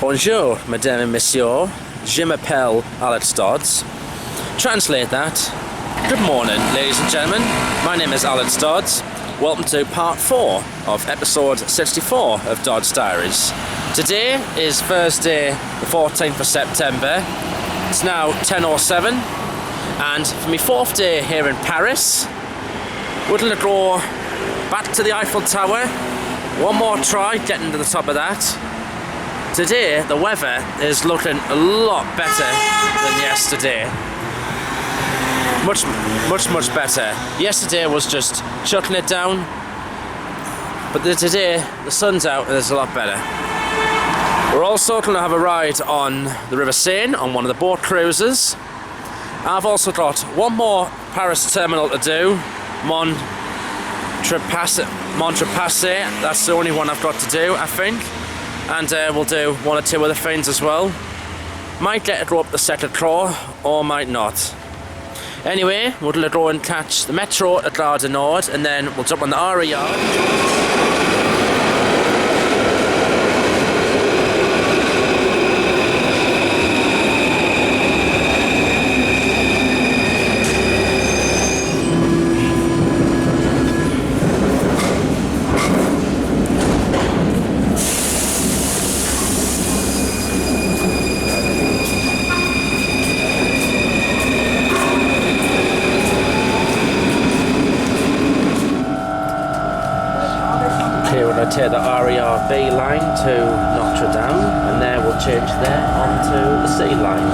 Bonjour, mesdames et messieurs. Je m'appelle Alex Dodds. Translate that. Good morning, ladies and gentlemen. My name is Alex Dodds. Welcome to part 4 of episode 64 of Dodds Diaries. Today is Thursday, the 14th of September. It's now 10:07, and for my 4th day here in Paris, we're going to go back to the Eiffel Tower. One more try getting to the top of that. Today the weather is looking a lot better than yesterday. Much better. Yesterday was just shutting it down, but today the sun's out and it's a lot better. We're also going to have a ride on the River Seine on one of the boat cruises. I've also got one more Paris terminal to do, Montparnasse. That's the only one I've got to do, I think. And we'll do one or two other things as well. Might get to go up the second floor, or might not. Anyway, we're going to go and catch the metro at Gare du Nord, and then we'll jump on the RER. Take the RER line to Notre Dame, and there we'll change there onto the C line.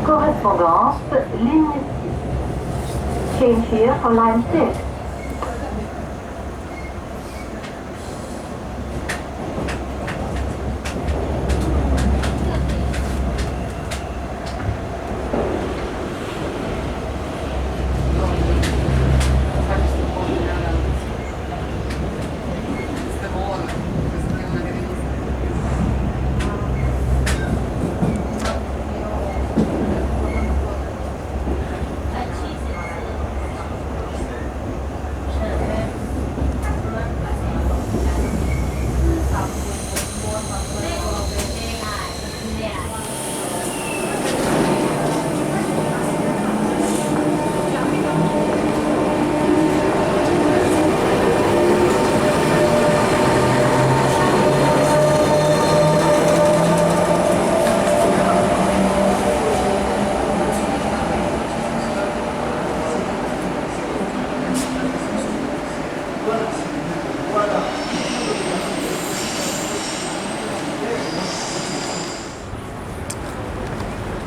Correspondance, ligne 6. Change here for line 6.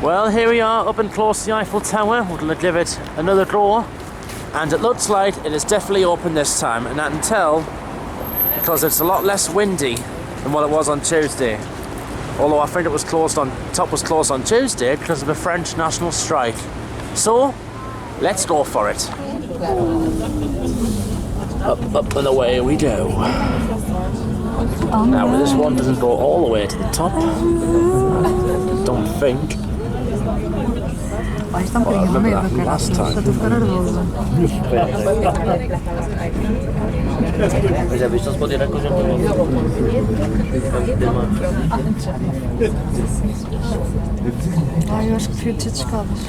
Well, here we are up and close to the Eiffel Tower. We're going to give it another go, and it looks like it is definitely open this time, and I can tell because it's a lot less windy than what it was on Tuesday. Although I think it was closed on Tuesday because of the French national strike. So, let's go for it. Up and away we go. Now, this one doesn't go all the way to the top. Don't think. Oh, I remember that from last time. Eu acho que prefiro descer de escadas.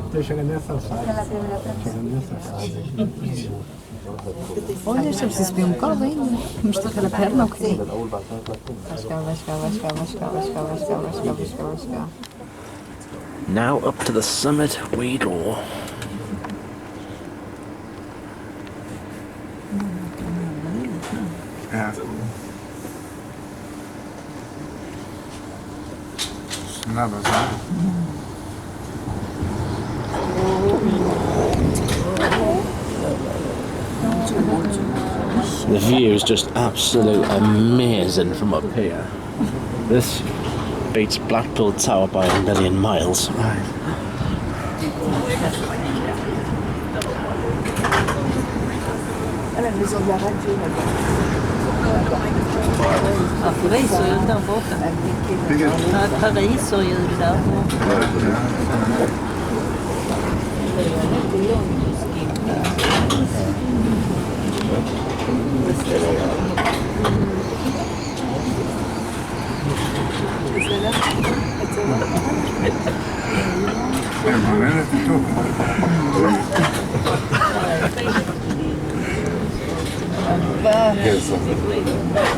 Estou chegando nessa fase. Olha, já preciso subir bocado ainda. Vamos tocar a perna ou quê? Vai chegar. Now up to the summit we go. Nada, sabe? The view is just absolutely amazing from up here. This beats Blackpool Tower by a million miles.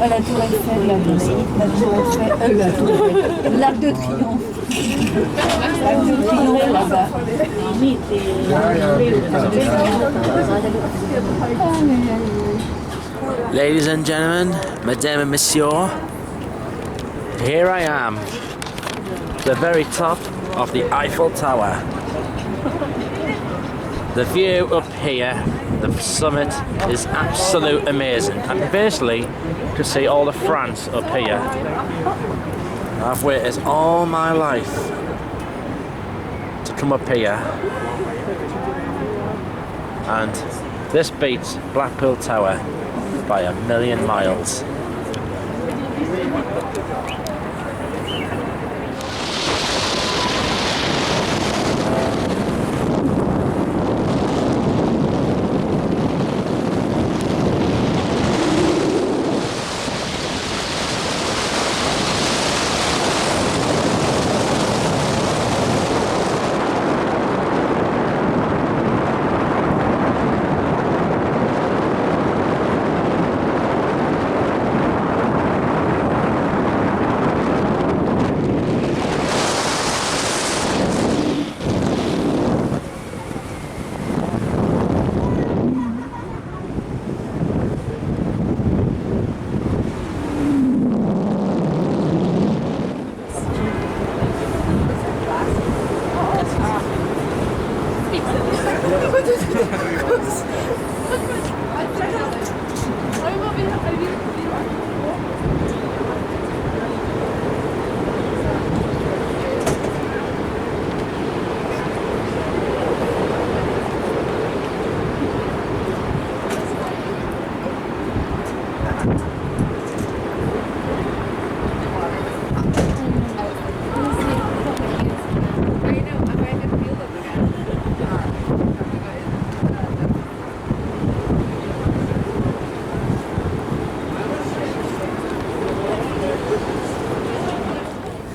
La tour Eiffel, l'Arc de Triomphe. L'Arc de Triomphe là-bas. Ladies and gentlemen, Madame and Monsieur, here I am, the very top of the Eiffel Tower. The view up here, the summit, is absolutely amazing. I can basically just see all of France up here. I've waited all my life to come up here, and this beats Blackpool Tower by a million miles.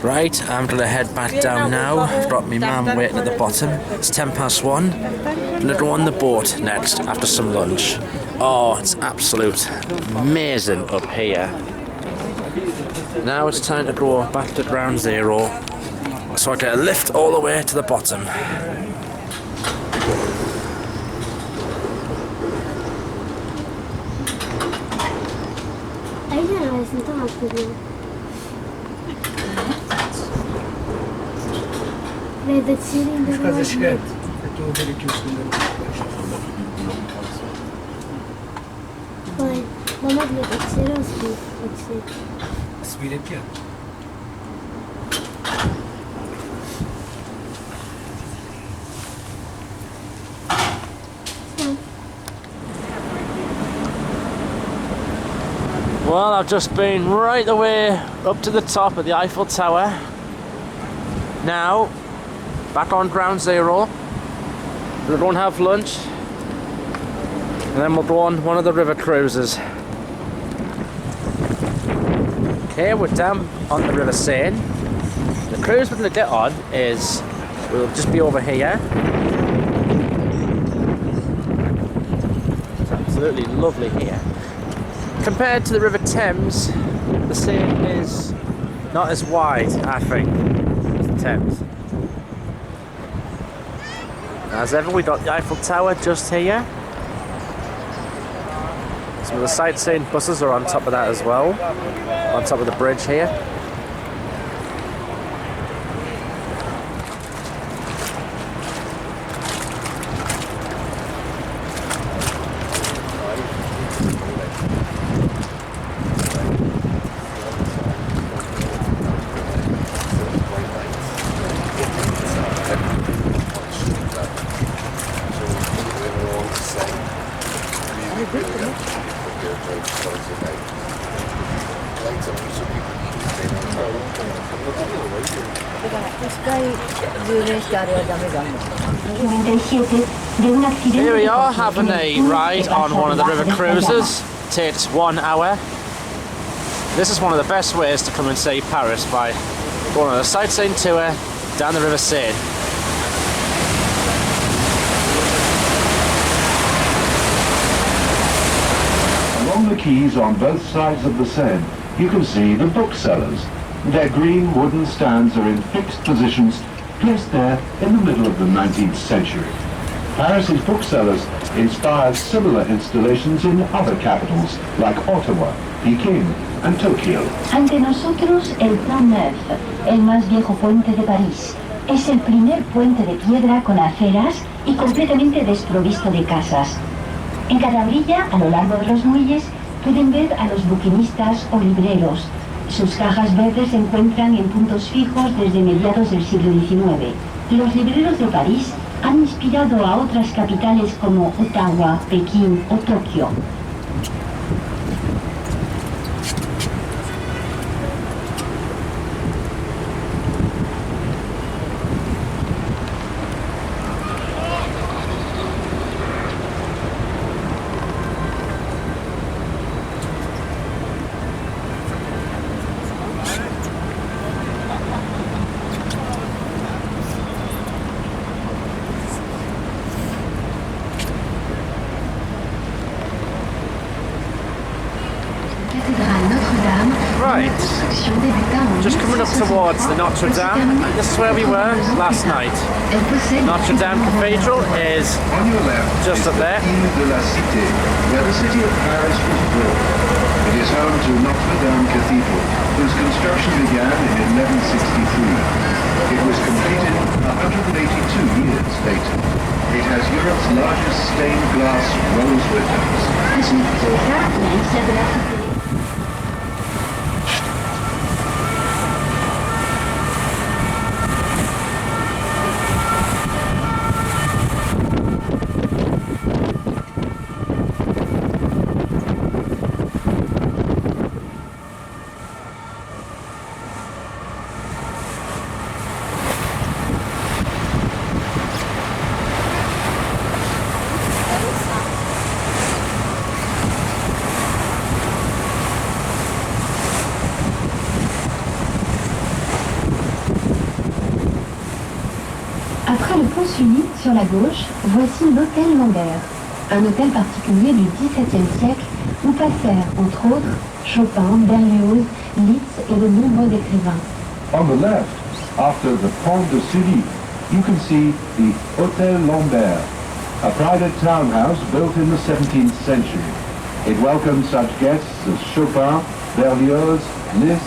Right, I'm going to head back down now. I've got my mum waiting at the bottom. It's 1:10. I'm going to go on the boat next after some lunch. Oh, it's absolute amazing up here. Now it's time to go back to ground zero, so I get a lift all the way to the bottom. hatırlıyorum. Redazione Cosa della c'è? E tu vedi che Poi, mamma redazione o scrive? sfide piano. Well, I've just been right the way up to the top of the Eiffel Tower. Now, back on ground zero. We'll go and have lunch. And then we'll go on one of the river cruises. Okay, we're down on the River Seine. The cruise we're going to get on is, we'll just be over here. It's absolutely lovely here. Compared to the River Thames, the Seine is not as wide, I think, as the Thames. As ever, we got the Eiffel Tower just here. Some of the sightseeing buses are on top of that as well, on top of the bridge here. Here we are having a ride on one of the river cruises. Takes 1 hour. This is one of the best ways to come and see Paris, by going on a sightseeing tour down the River Seine. Along the quays on both sides of the Seine, you can see the booksellers. Their green wooden stands are in fixed positions, placed there in the middle of the 19th century. Paris's booksellers inspired similar installations in other capitals like Ottawa, Peking, and Tokyo. Ante nosotros el Pont Neuf, el más viejo puente de París. Es el primer puente de piedra con aceras y completamente desprovisto de casas. En cada orilla, a lo largo de los muelles, pueden ver a los buquinistas o libreros. Sus cajas verdes se encuentran en puntos fijos desde mediados del siglo XIX. Los libreros de París han inspirado a otras capitales como Ottawa, Pekín o Tokio. Right, just coming up towards the Notre Dame, and this is where we were last night. Notre Dame Cathedral is On your left just up there. Île de la Cité, where the city of Paris was built. It is home to Notre Dame Cathedral, whose construction began in 1163. It was completed 182 years later. It has Europe's largest stained glass rose windows. Es una pieza, la isla de la Cité. Après le pont Sully, sur la gauche, voici l'hôtel Lambert, un hôtel particulier du XVIIe siècle où passèrent, entre autres, Chopin, Berlioz, Liszt et de nombreux écrivains. On the left, after the Pont de Sully, you can see the Hôtel Lambert, a private townhouse built in the 17th century. It welcomed such guests as Chopin, Berlioz, Liszt,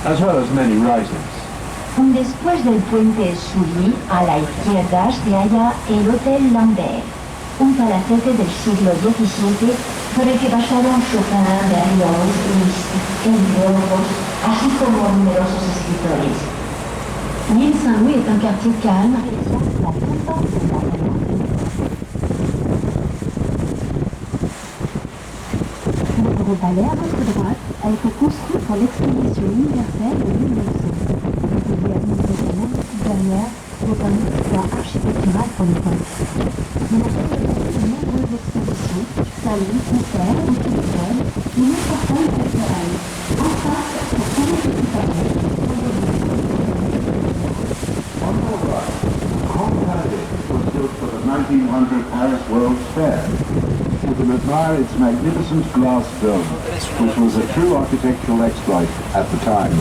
as well as many writers. Después del puente Sully, a la izquierda se halla el Hotel Lambert, un palacete del siglo XVII por el que pasaron Chopin, Berlioz, Liszt, entre otros, así como numerosos escritores. L'île Saint-Louis est un quartier calme. Le gros palais à votre droite a été construit pour l'exposition universelle de 1900. Il est administrativement supérieur est un exploit architectural pour l'époque. Il a fait de nombreuses expositions, salons, concerts, expositions, et une certaine culturelle. En face, pour tous les petits palais, Grand Palais was built for the 1900 Paris World's Fair. You can admire its magnificent glass dome, which was a true architectural exploit at the time.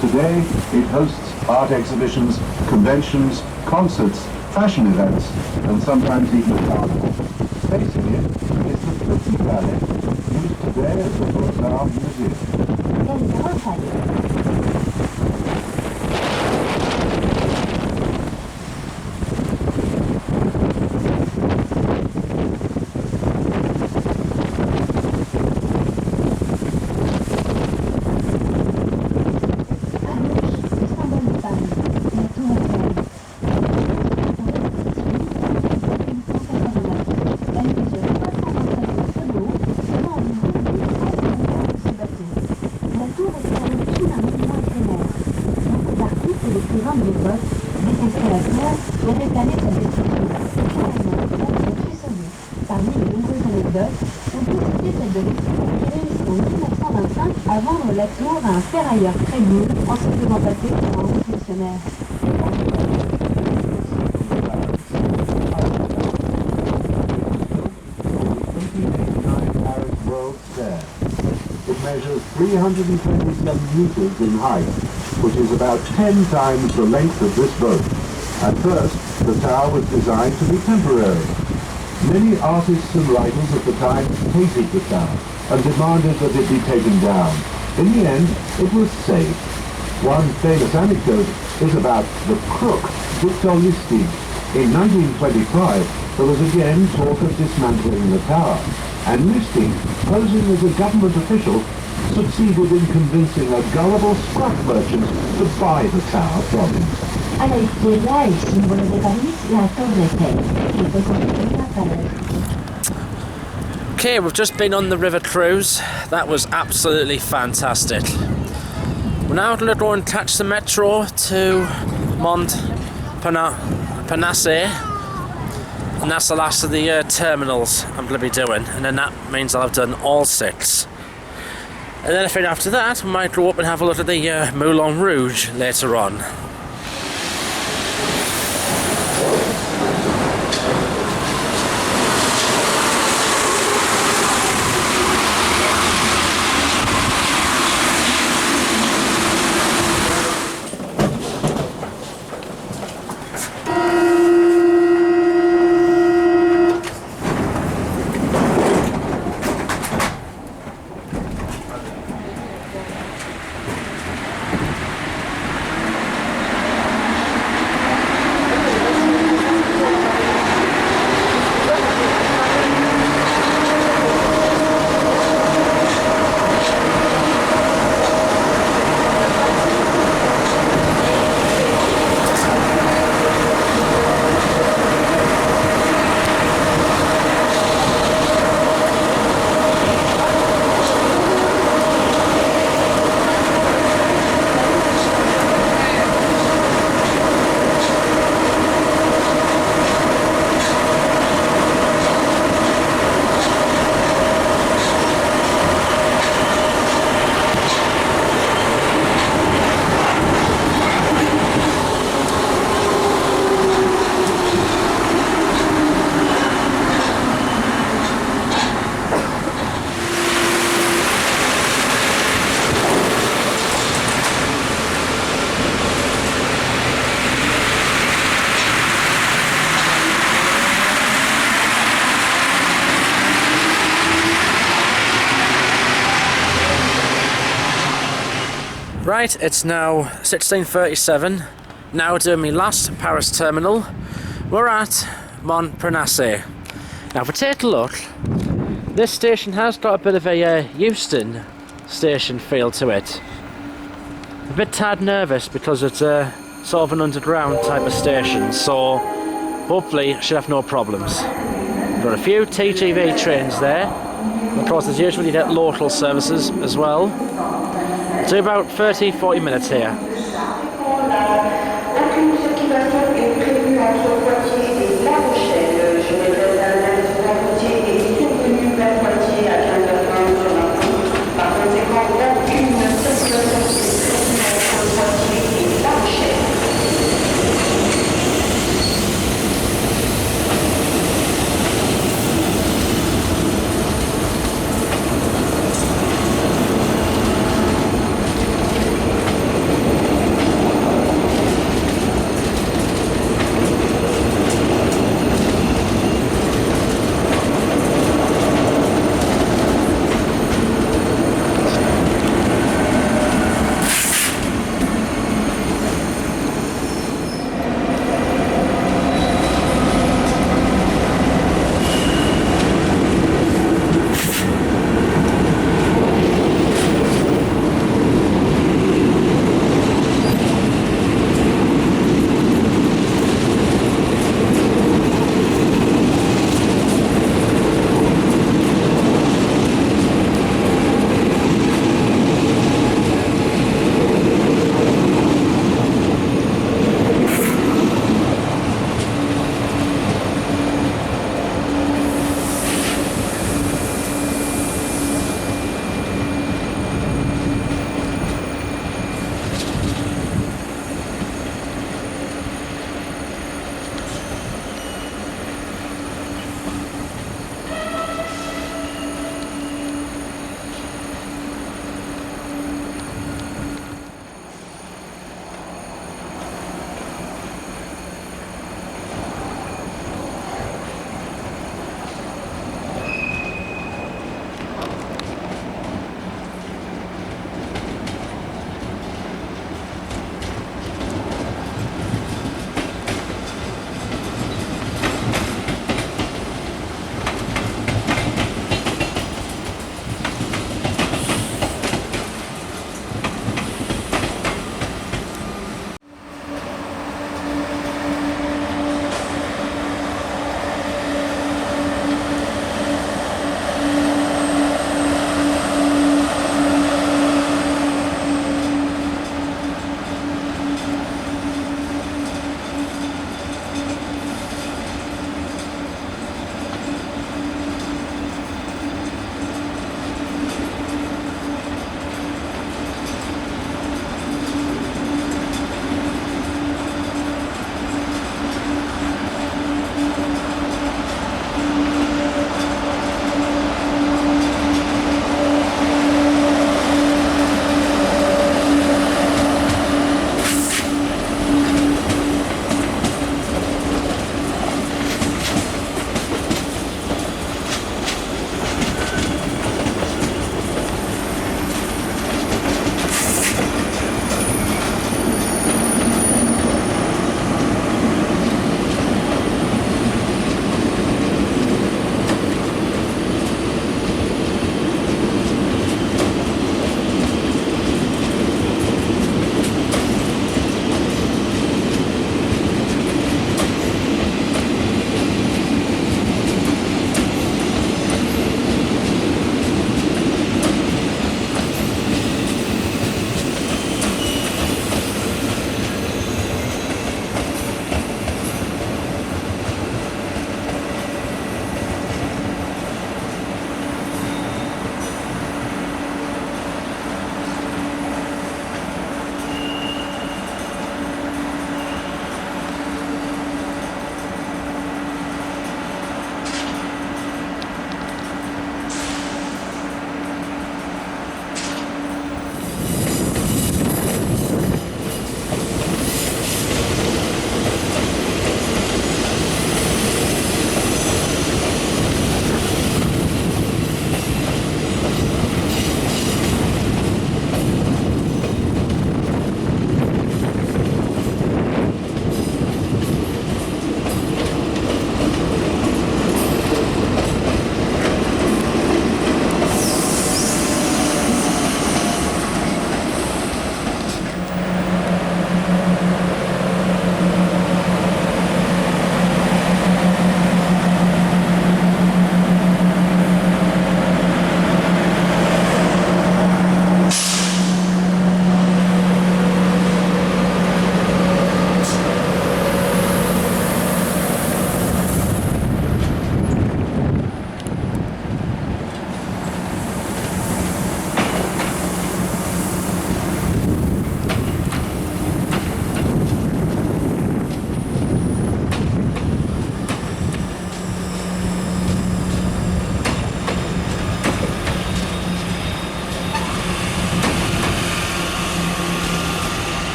Today, it hosts art exhibitions, conventions, concerts, fashion events, and sometimes even a carnival. Facing it is the Petit Palais, used today as the Beaux-Arts Museum. À vendre la tour à un ferrailleur très nul en se faisant passer pour un haut fonctionnaire. It measures 327 meters in height, which is about 10 times the length of this boat. At first, the tower was designed to be temporary. Many artists and writers at the time hated the tower and demanded that it be taken down. In the end, it was saved. One famous anecdote is about the crook, Victor Listig. In 1925, there was again talk of dismantling the tower, and Listig, posing as a government official, succeeded in convincing a gullible scrap merchant to buy the tower from him. A la izquierda, el símbolo de París, la Torre Eiffel, que fue construida para Okay, we've just been on the river cruise. That was absolutely fantastic. We're now going to go and catch the metro to Montparnasse, and that's the last of the terminals I'm going to be doing, and then that means I'll have done all 6. And then I think after that, we might go up and have a look at the Moulin Rouge later on. Right, it's now 16:37. Now doing my last Paris terminal. We're at Montparnasse. Now if we take a look, this station has got a bit of a Euston station feel to it. A bit tad nervous because it's a sort of an underground type of station, so hopefully should have no problems. We've got a few TGV trains there. Of course there's usually that local services as well. Do about 30-40 minutes here.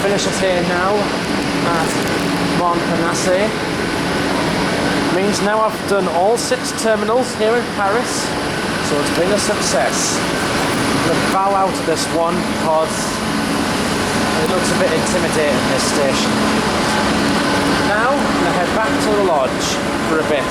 finish it here now at Montparnasse. Means now I've done all 6 terminals here in Paris, so it's been a success. I'm going to bow out of this one because it looks a bit intimidating, this station. Now I'm going to head back to the lodge for a bit.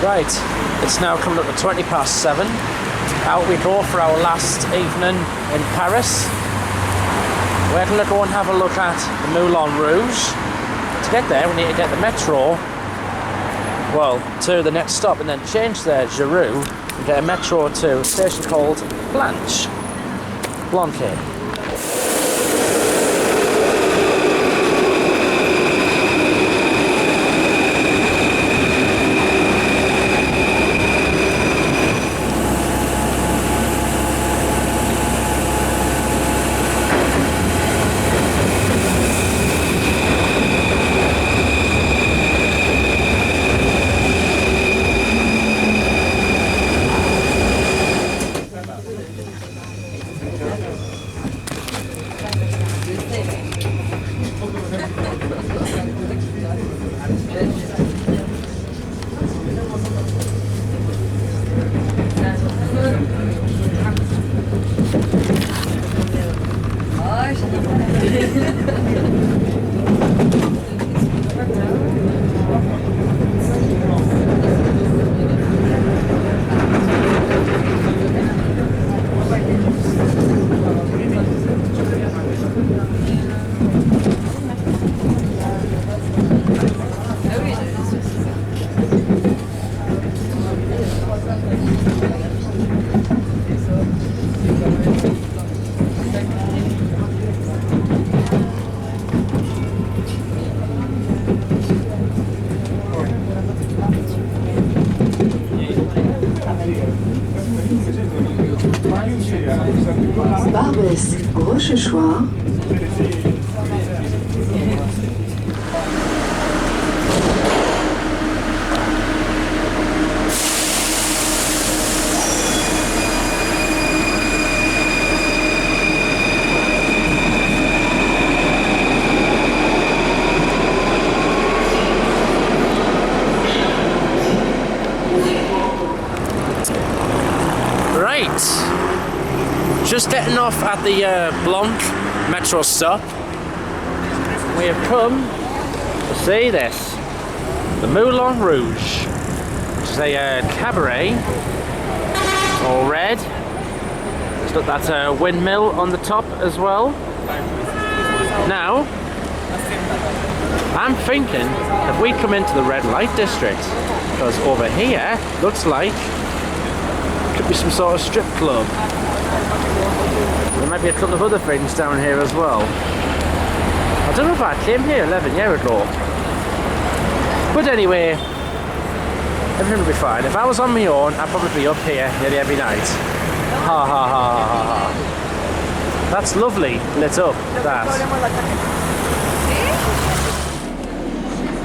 Right, it's now coming up to 7:20. Out we go for our last evening in Paris. We're going to go and have a look at the Moulin Rouge. To get there, we need to get the metro, well, to the next stop and then change there, Giroux, and get a metro to a station called Blanche. ce choix. Just getting off at the Blanc metro stop. We have come to see this, the Moulin Rouge, which is a cabaret, all red. That's a windmill on the top as well. Now, I'm thinking if we come into the red light district, because over here looks like it could be some sort of strip club. There might be a couple of other things down here as well. I don't know if I came here 11 years ago. But anyway, everything will be fine. If I was on my own, I'd probably be up here nearly every night. Ha ha ha ha ha. That's lovely, lit up, that.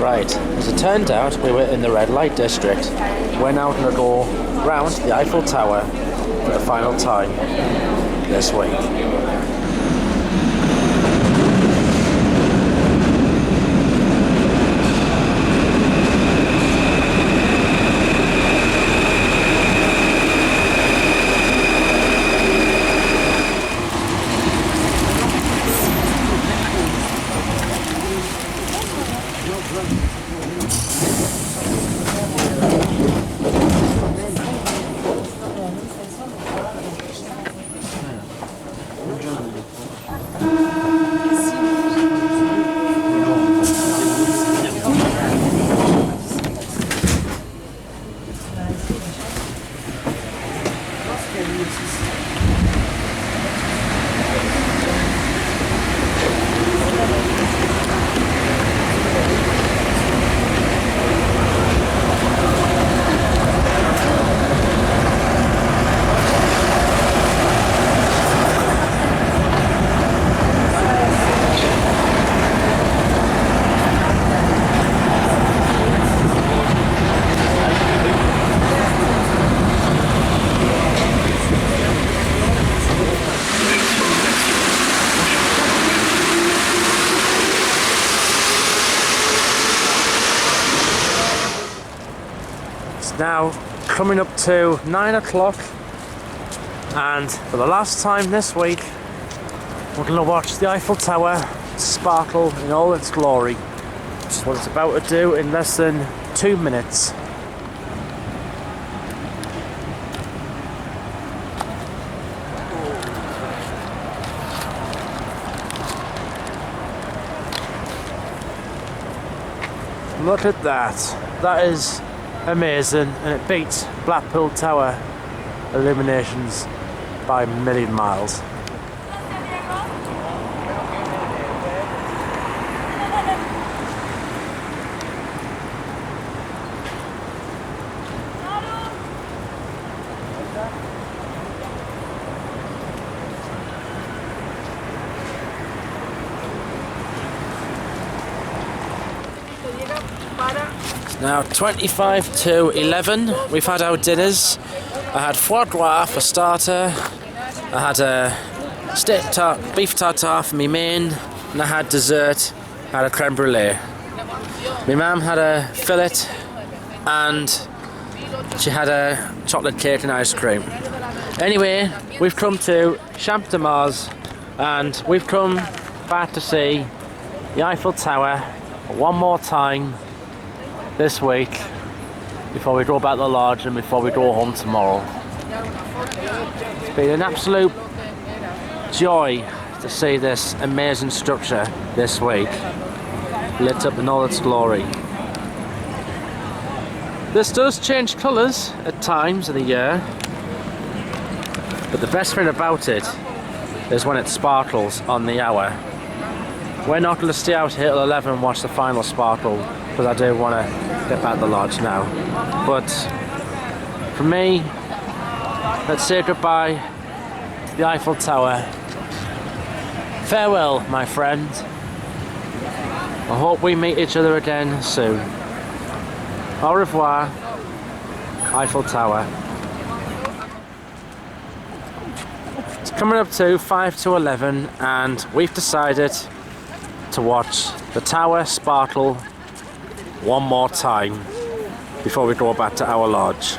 Right, as it turned out, we were in the red light district. We're now going to go round the Eiffel Tower for the final time this week. Now coming up to 9 o'clock, and for the last time this week we're going to watch the Eiffel Tower sparkle in all its glory. Which is what it's about to do in less than 2 minutes. Look at that. That is amazing, and it beats Blackpool Tower illuminations by a million miles. Now 25 to 11, we've had our dinners. I had foie gras for starter, I had a beef tartare for me main, and I had dessert, I had a creme brulee. My mum had a fillet, and she had a chocolate cake and ice cream. Anyway, we've come to Champ de Mars, and we've come back to see the Eiffel Tower one more time this week before we go back to the lodge and before we go home tomorrow. It's been an absolute joy to see this amazing structure this week, lit up in all its glory. This does change colours at times of the year, but the best thing about it is when it sparkles on the hour. We're not going to stay out here till 11 and watch the final sparkle, because I do want to get back to the lodge now. But for me, let's say goodbye to the Eiffel Tower Farewell, my friend. I hope we meet each other again soon. Au revoir, Eiffel Tower. It's coming up to 5 to 11 and we've decided to watch the tower sparkle one more time before we go back to our lodge.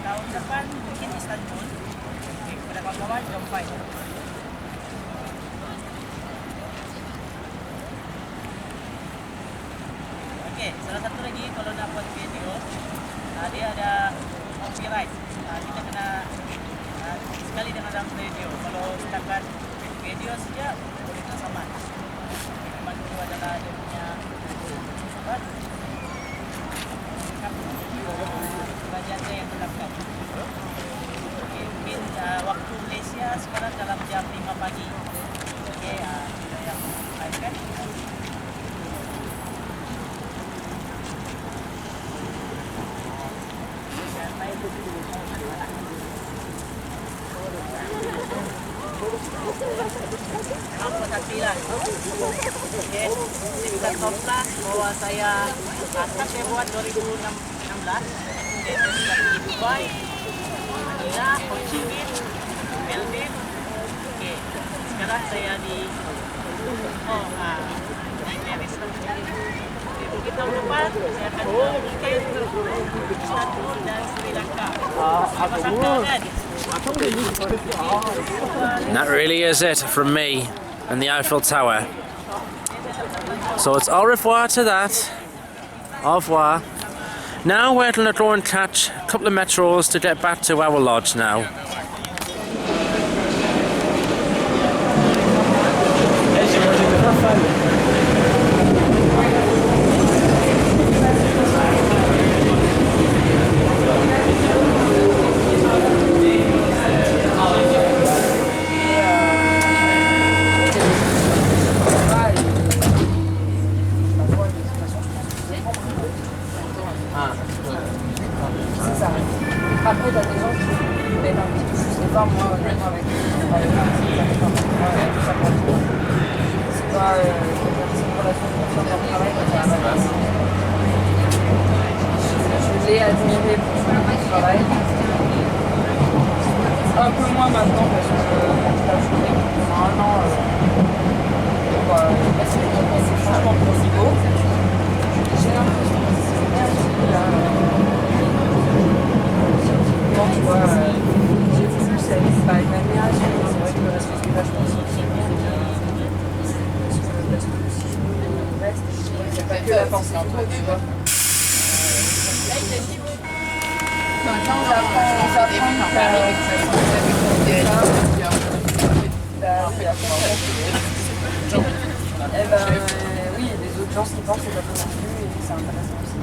Tahun depan mungkin Istanbul. Kepada kawan-kawan, jom fight. Okey, salah satu lagi kalau nak buat video, dia ada copyright. Kita kena sekali dengan dalam video. Kalau setakat video saja boleh kena sama. Memang itu adalah dia punya kerajaan yang terdekat. Okay, mungkin waktu Malaysia sekarang dalam jam 5 pagi. Okey, kita yang live kan. Apa hatilah. Okey, kita toplas bahwa saya akan saya buat 2016. Saya sudah di Dubai, Manila, Ho Chi Minh, Melbourne. Okey, sekarang saya di Paris. Jadi tahun depan saya akan mungkin Istanbul dan Sri Lanka. Apa sangka kan? And that really is it from me and the Eiffel Tower. So it's au revoir to that. Au revoir. Now we're going to go and catch a couple of metros to get back to our lodge now. Après, t'as des gens qui mettent un petit peu plus d'effort, moi, honnêtement, avec c'est pas une relation de confiance dans le travail, quand il y a ma place. Je l'ai admiré pour son travail. Un peu moins maintenant, parce que pendant un an, c'est franchement pour niveau. J'ai l'impression que c'est bien quand tu vois, j'ai voulu saluer par une admiration, c'est vrai que je respecte vachement ce film, parce que si je me reste, il n'y a pas que la pensée en toi, tu vois. Maintenant, j'apprends oui, les autres gens qui pensent c'est pas non plus, et c'est intéressant aussi.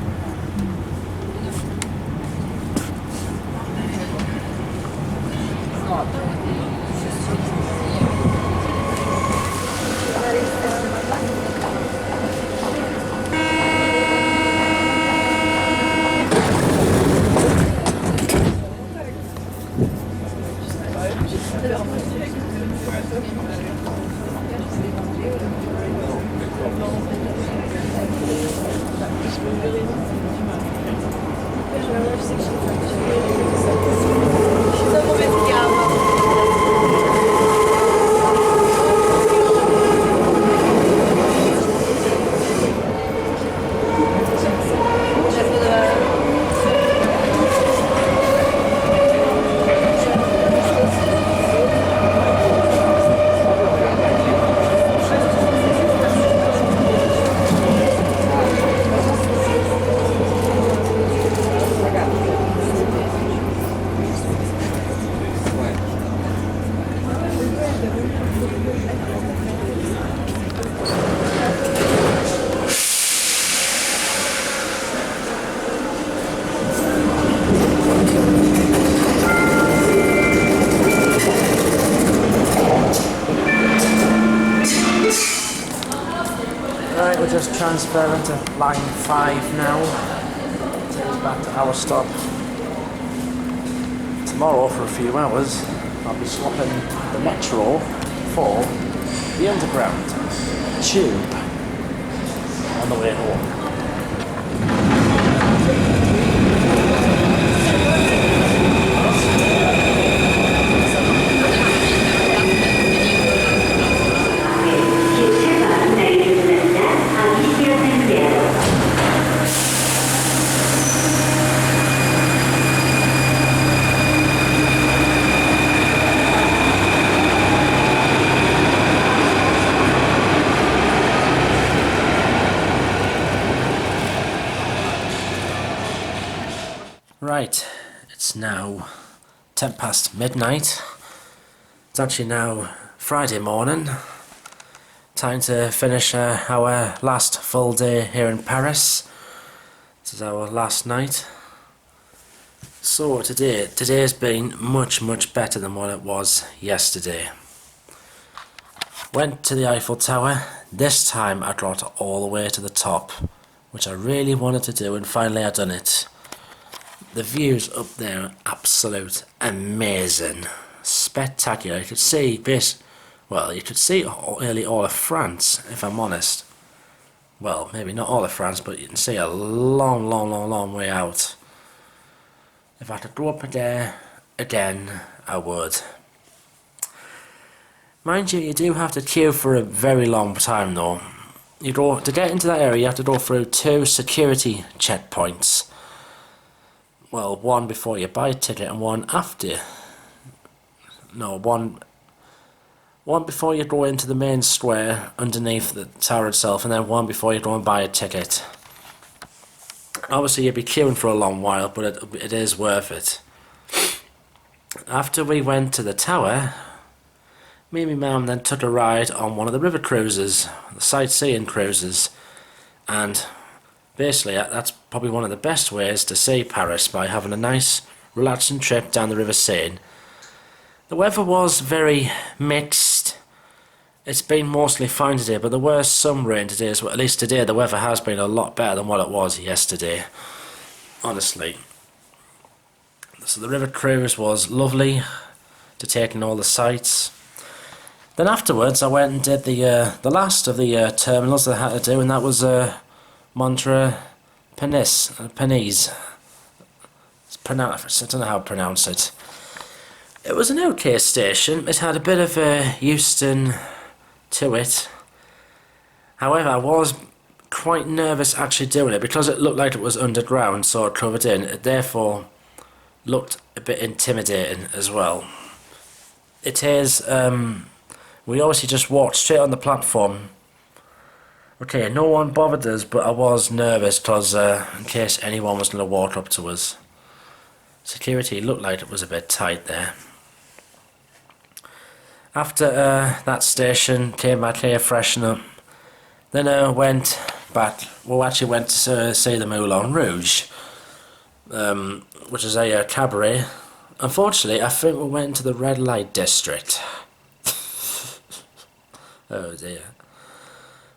transfer into line 5 now. Take us back to our stop. Tomorrow, for a few hours, I'll be swapping the metro for the underground tube on the way home. Right, it's now 10 past midnight. It's actually now Friday morning. Time to finish our last full day here in Paris. This is our last night. So today's been much better than what it was yesterday. Went to the Eiffel Tower. This time I got all the way to the top, which I really wanted to do, and finally I done it. The views up there are absolute amazing, spectacular. You could see nearly all of France, if I'm honest. Well, maybe not all of France, but you can see a long way out. If I could go up there again, I would. Mind you, you do have to queue for a very long time though. To get into that area, you have to go through 2 security checkpoints. Well, one before you buy a ticket and one after. No, one before you go into the main square underneath the tower itself, and then one before you go and buy a ticket. Obviously you'll be queuing for a long while, but it is worth it. After we went to the tower, me and my mum then took a ride on one of the river cruises, the sightseeing cruises, and basically that's probably one of the best ways to see Paris, by having a nice relaxing trip down the River Seine. The weather was very mixed. It's been mostly fine today, but there were some rain today as well. At least today the weather has been a lot better than what it was yesterday, honestly. So the river cruise was lovely, to take in all the sights. Then afterwards I went and did the last of the terminals that I had to do, and that was Montparnasse. I don't know how to pronounce it. It was an okay station. It had a bit of Euston to it. However, I was quite nervous actually doing it, because it looked like it was underground, so it covered in. It therefore looked a bit intimidating as well. It is, we obviously just walked straight on the platform. Okay, no one bothered us, but I was nervous because in case anyone was going to walk up to us. Security looked like it was a bit tight there. After that station, came back here, freshen up. Then went back, we actually went to see the Moulin Rouge, which is a cabaret. Unfortunately, I think we went into the red light district. Oh dear.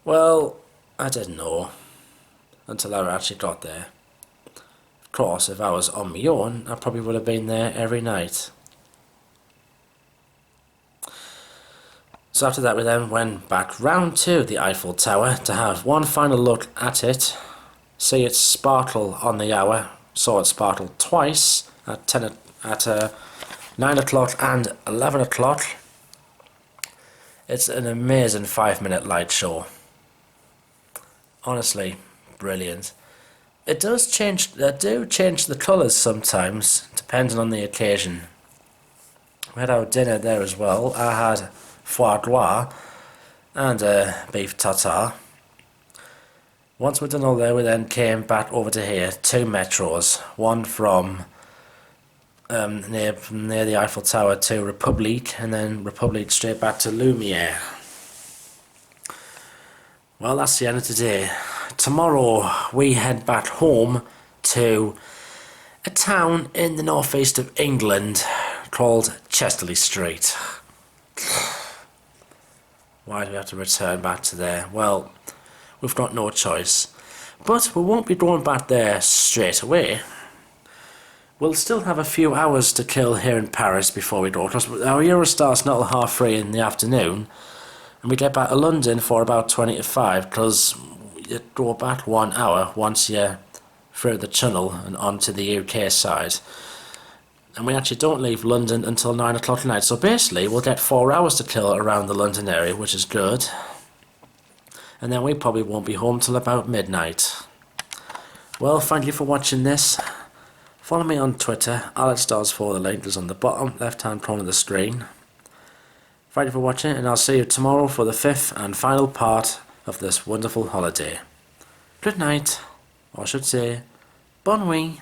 Well, I didn't know until I actually got there. Of course, if I was on my own, I probably would have been there every night. So after that we then went back round to the Eiffel Tower to have one final look at it, see it sparkle on the hour. Saw it sparkle twice at 9 o'clock and 11 o'clock. It's an amazing 5-minute light show. Honestly, brilliant. It does change. They do change the colours sometimes, depending on the occasion. We had our dinner there as well. I had foie gras and beef tartare. Once we're done all there, we then came back over to here. 2 metros, one from near the Eiffel Tower to Republic, and then Republic straight back to Lumiere. Well, that's the end of today. Tomorrow we head back home to a town in the northeast of England called Chesterley Street. Why do we have to return back to there? Well, we've got no choice. But we won't be going back there straight away. We'll still have a few hours to kill here in Paris before we go, because our Eurostar's not till 3:30 in the afternoon, and we get back to London for about 20 to 5, because you go back 1 hour once you're through the tunnel and onto the UK side. And we actually don't leave London until 9 o'clock at night, so basically we'll get 4 hours to kill around the London area, which is good. And then we probably won't be home till about midnight. Well, thank you for watching this. Follow me on Twitter, AlexDodds4, the link is on the bottom left hand corner of the screen. Thank you for watching, and I'll see you tomorrow for the 5th and final part of this wonderful holiday. Good night, or I should say, bonne nuit.